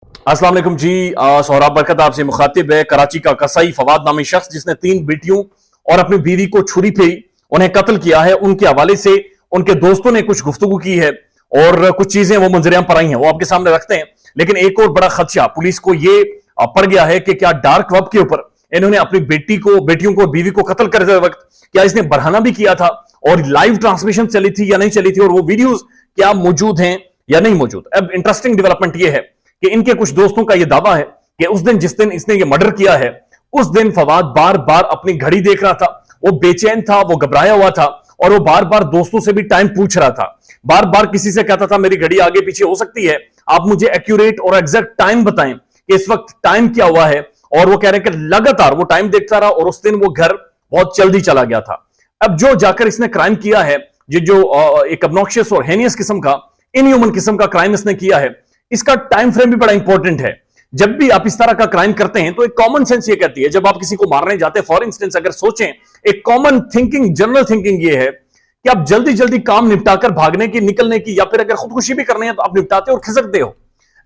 अस्सलाम वालेकुम जी। सोहराब बरकत आपसे मुखातिब है। कराची का कसाई फवाद नामी शख्स जिसने 3 बेटियों और अपनी बीवी को छुरी पे उन्हें कत्ल किया है, उनके हवाले से उनके दोस्तों ने कुछ गुफ्तगू की है और कुछ चीजें वो मंजरेआम पर आई हैं, वो आपके सामने रखते हैं। लेकिन एक और बड़ा खदशा पुलिस को ये पड़ गया है कि क्या डार्क वेब के ऊपर इन्होंने अपनी बेटियों को, बीवी को कत्ल करते वक्त क्या इसने बरहाना भी किया था और लाइव ट्रांसमिशन चली थी या नहीं चली थी, और वो वीडियोज क्या मौजूद हैं या नहीं मौजूद। अब इंटरेस्टिंग डेवलपमेंट ये है कि इनके कुछ दोस्तों का यह दावा है कि उस दिन जिस दिन इसने ये मर्डर किया है, उस दिन फवाद बार बार अपनी घड़ी देख रहा था, वो बेचैन था, वो घबराया हुआ था और वो बार बार दोस्तों से भी टाइम पूछ रहा था। बार बार किसी से कहता था मेरी घड़ी आगे पीछे हो सकती है, आप मुझे एक्यूरेट और एग्जैक्ट टाइम बताएं कि इस वक्त टाइम क्या हुआ है। और वो कह रहे हैं कि लगातार वो टाइम देखता रहा और उस दिन वो घर बहुत जल्दी चला गया था। अब जो जाकर इसने क्राइम किया है, ये जो एक obnoxious और हेनियस किस्म का, इनह्यूमन किस्म का क्राइम इसने किया है, इसका टाइम फ्रेम भी बड़ा इंपॉर्टेंट है। जब भी आप इस तरह का क्राइम करते हैं तो एक कॉमन सेंस ये कहती है, जब आप किसी को मारने जाते हैं, फॉर इंस्टेंस अगर सोचें, एक कॉमन थिंकिंग, जनरल थिंकिंग ये है कि आप जल्दी जल्दी काम निपटाकर भागने की, निकलने की, या फिर अगर खुदकुशी भी करनी है तो आप निपटाते और खिसकते हो।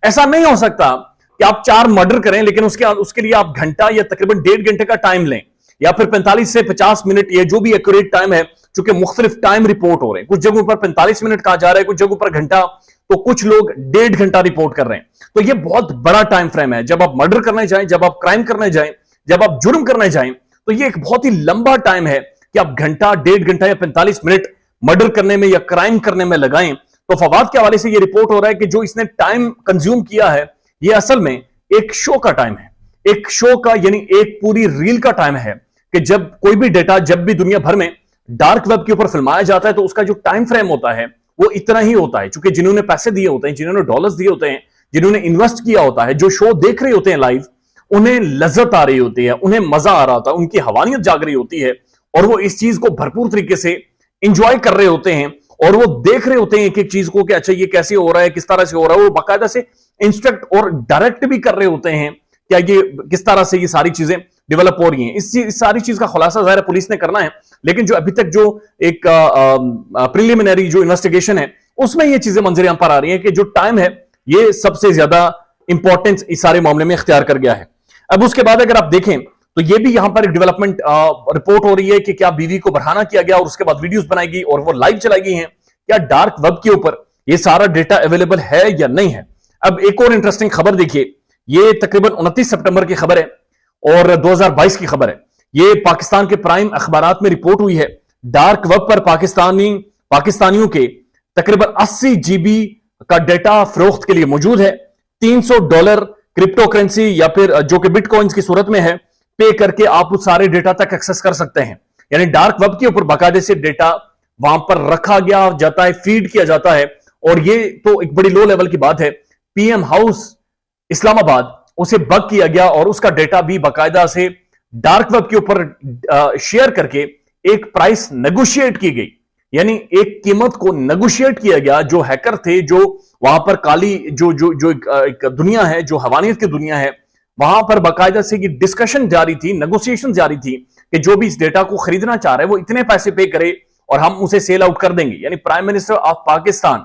ऐसा नहीं हो सकता कि आप 4 मर्डर करें लेकिन उसके लिए आप घंटा या तकरीबन 1.5 घंटे का टाइम लें, या फिर 45 से 50 मिनट, ये जो भी एक्यूरेट टाइम है, चूंकि मुख्तलिफ टाइम रिपोर्ट हो रहे हैं, कुछ जगहों पर 45 मिनट कहा जा रहा है, कुछ जगहों पर घंटा, तो कुछ लोग 1.5 घंटा रिपोर्ट कर रहे हैं। तो ये बहुत बड़ा टाइम फ्रेम है। जब आप मर्डर करने जाएं, जब आप क्राइम करने जाएं, जब आप जुर्म करने जाएं, तो ये एक बहुत ही लंबा टाइम है कि आप घंटा, 1.5 घंटा या 45 मिनट मर्डर करने में या क्राइम करने में लगाएं। तो फवाद के हवाले से ये रिपोर्ट हो रहा है कि जो इसने टाइम कंज्यूम किया है, ये असल में एक शो का टाइम है, एक शो का, यानी एक पूरी रील का टाइम है कि जब कोई भी डेटा, जब भी दुनिया भर में डार्क वेब के ऊपर फिल्माया जाता है तो उसका जो टाइम फ्रेम होता है वो इतना ही होता है। क्योंकि जिन्होंने पैसे दिए होते हैं, जिन्होंने डॉलर्स दिए होते हैं, जिन्होंने इन्वेस्ट किया होता है, जो शो देख रहे होते हैं लाइव, उन्हें लज्जत आ रही होती है, उन्हें मजा आ रहा होता है, उनकी हवानियत जाग रही होती है और वो इस चीज को भरपूर तरीके से इंजॉय कर रहे होते हैं और वो देख रहे होते हैं एक एक चीज को कि अच्छा ये कैसे हो रहा है, किस तरह से हो रहा है। वो बाकायदा से इंस्ट्रक्ट और डायरेक्ट भी कर रहे होते हैं क्या ये किस तरह से ये सारी चीजें डेवलप हो रही हैं। इस सारी चीज का खुलासा जाहिर है पुलिस ने करना है, लेकिन जो अभी तक जो एक प्रिलिमिनरी जो इन्वेस्टिगेशन है उसमें ये चीजें मंजरेआम पर आ रही हैं कि जो टाइम है ये सबसे ज्यादा इंपॉर्टेंस इस सारे मामले में इख्तियार कर गया है। अब उसके बाद अगर आप देखें तो ये भी यहां पर एक डेवलपमेंट रिपोर्ट हो रही है कि क्या बीवी को बरहाना किया गया और उसके बाद वीडियोस बनाई गई और वो लाइव चलाई गई हैं, क्या डार्क वेब के ऊपर ये सारा डेटा अवेलेबल है या नहीं है। अब एक और इंटरेस्टिंग खबर देखिए, ये तकरीबन 29 सितंबर की खबर है और 2022 की खबर है। ये पाकिस्तान के प्राइम अखबारात में रिपोर्ट हुई है। डार्क वेब पर पाकिस्तानियों के तकरीबन 80 GB का डेटा फरोख्त के लिए मौजूद है। $300 क्रिप्टो करेंसी या फिर जो कि बिटकॉइंस की सूरत में है, पे करके आप उस सारे डेटा तक एक्सेस कर सकते हैं। यानी डार्क वेब के ऊपर बाकायदे से डेटा वहां पर रखा गया जाता है, फीड किया जाता है। और ये तो एक बड़ी लो लेवल की बात है। PM हाउस इस्लामाबाद, उसे बग किया गया और उसका डेटा भी बाकायदा से डार्क वेब के ऊपर शेयर करके एक प्राइस नेगोशिएट की गई, यानी एक कीमत को नेगोशिएट किया गया। जो हैकर थे, जो वहां पर काली जो एक दुनिया है, जो हवानियत की दुनिया है, वहां पर बाकायदा से ये डिस्कशन जारी थी, नेगोशिएशन जारी थी कि जो भी इस डेटा को खरीदना चाह रहे हैं वो इतने पैसे पे करे और हम उसे सेल आउट कर देंगे। यानी प्राइम मिनिस्टर ऑफ पाकिस्तान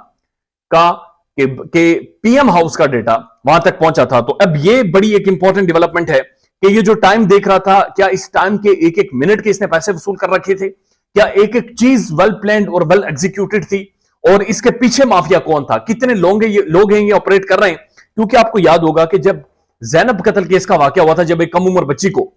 का के PM हाउस का डेटा वहां तक पहुंचा था। तो अब ये बड़ी एक इंपॉर्टेंट डेवलपमेंट है कि ये जो टाइम देख रहा था, क्या इस टाइम के एक एक मिनट के इसने पैसे वसूल कर रखे थे, क्या एक एक चीज वेल प्लान्ड और वेल एग्जीक्यूटेड थी, और इसके पीछे माफिया कौन था, कितने लोग हैं ये ऑपरेट कर रहे हैं। क्योंकि आपको याद होगा कि जब ज़ैनब कत्ल केस का वाकया हुआ था, जब एक कम उम्र बच्ची को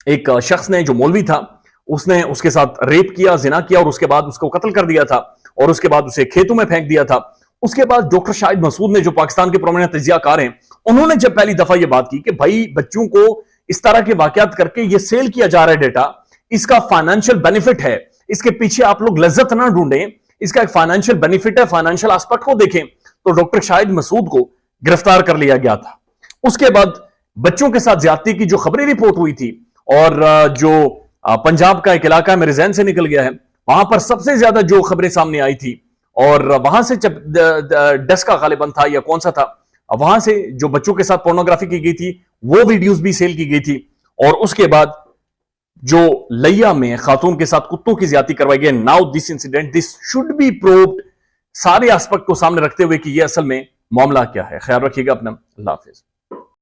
एक शख्स ने, जो मौलवी था, उसने उसके साथ रेप किया, जिना किया और उसके बाद उसको कत्ल कर दिया था और उसके बाद उसे खेतों में फेंक दिया था। उसके बाद डॉक्टर शाहिद मसूद ने, जो पाकिस्तान के प्रोमिनेंट तजियाकार हैं, उन्होंने जब पहली दफा यह बात की कि भाई बच्चों को इस तरह के वाकयात करके ये सेल किया जा रहा है डेटा, इसका फाइनेंशियल बेनिफिट है, इसके पीछे आप लोग लज्जत ना ढूंढें, इसका एक फाइनेंशियल बेनिफिट है, फाइनेंशियल एस्पेक्ट को देखें। तो डॉक्टर शाहिद मसूद को गिरफ्तार कर लिया गया था। उसके बाद बच्चों के साथ ज्यादती की जो खबरें रिपोर्ट हुई थी, और जो पंजाब का एक इलाका मेरे ज़हन से निकल गया है, वहां पर सबसे ज्यादा जो खबरें सामने आई थी, और वहां से जब डस्का गालिबन था या कौन सा था, वहां से जो बच्चों के साथ पोर्नोग्राफी की गई थी वो वीडियोस भी सेल की गई थी। और उसके बाद जो लैया में खातून के साथ कुत्तों की ज्यादती करवाई गई। Now this incident, this should be proved, सारे एस्पेक्ट को सामने रखते हुए कि ये असल में معاملہ کیا ہے. خیال رکھیے گا اپنا. اللہ حافظ.